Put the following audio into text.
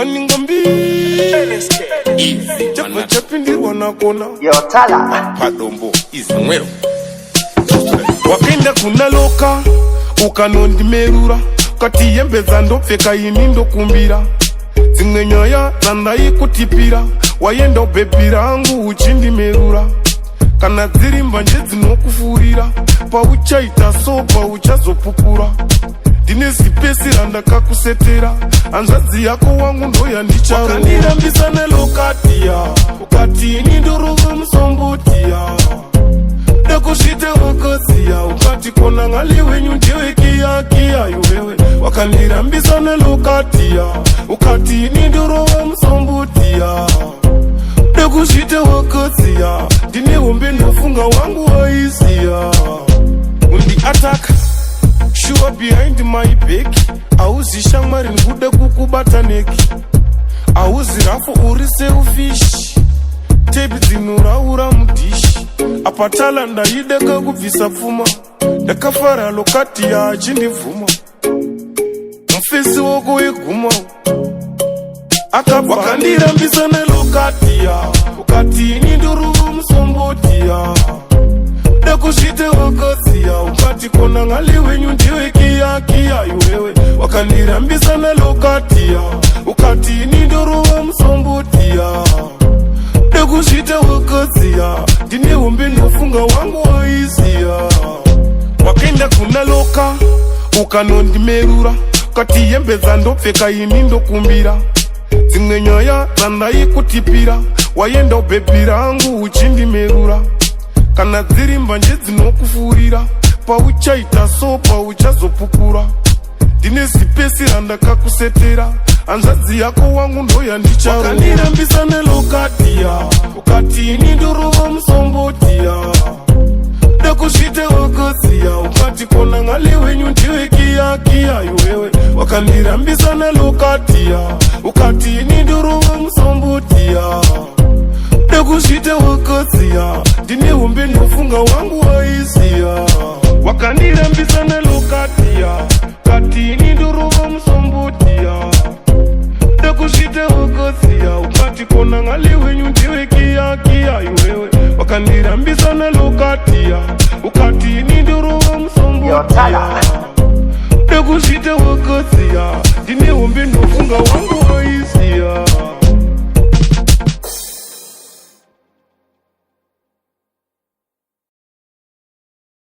Waningambi Chapa chapindi wanakona Yotala Padombo izimwelo Wakenda kuna loka Ukanondi merura Kati yembeza ndopfeka inindo kumbira Zimwe nyoya nandayi kutipira Wayenda ubebira angu uchindi merura Kana zirimba nje zinokufurira Pauchaita so pauchazopupura Dine sipesi randa kakusetera Anzazi yako wangu ndoya ndicharo Wakanira mbisane lokatia Ukati ninduruwe msombotia Nekushite wakozia Ukati kona ngaliwe nyunjewe kia kia yuwewe Wakanira mbisane lokatia Ukati ninduruwe msombotia Nekushite wakozia Dine umbe ndofunga wangu waizia Undi attack Sure behind my back Auzi shangmari ngude kukubataneki Auzi rafu uri selfish Tebi zinuraura mudishi Apatala ndaideka kubvisa pfuma Ndakafara lokati ya achindivuma Mfesi woko eguma Akabva Wakandira mbisane lokati ya Ukati ninduru msomboti ya Nekushite wakozia Ukati kona ngaliwe nyundiwe kia kia yuwewe Wakandira mbisane lokatia Ukati ninduruwe msombotia Nekushite wakozia Dine umbe nofunga wangu waizia Wakenda kuna loka Ukanondi merura Kati yembeza ndopfeka inindo kumbira Zimwe nyoya nandayi kutipira Wayenda ubebira angu uchindi merura Kana zirimba nje zinokufurira Pauchaita so pauchazopupura Dine sipesi randa kakusetera Anzazi yako wangu ndoya ndicharo Wakanira mbisane lokatia Ukati ninduruwa msombotia Nekushite wakozia Ukati kona ngaliwe nyundiwe kia kia yuwewe Wakanira mbisane lokatia Ukati ninduruwa msombotia Nekushite wakozia Dine umbe nofunga wangu waizia Wakandira mbisane lokatia Kati ninduruwa msombotia Nekushite wakozia Ukati kona ngaliwe nyundiwe kia kia yuwewe Wakandira mbisane lokatia Ukati ninduruwa msombotia Nekushite wakozia Dine umbe nofunga wangu waizia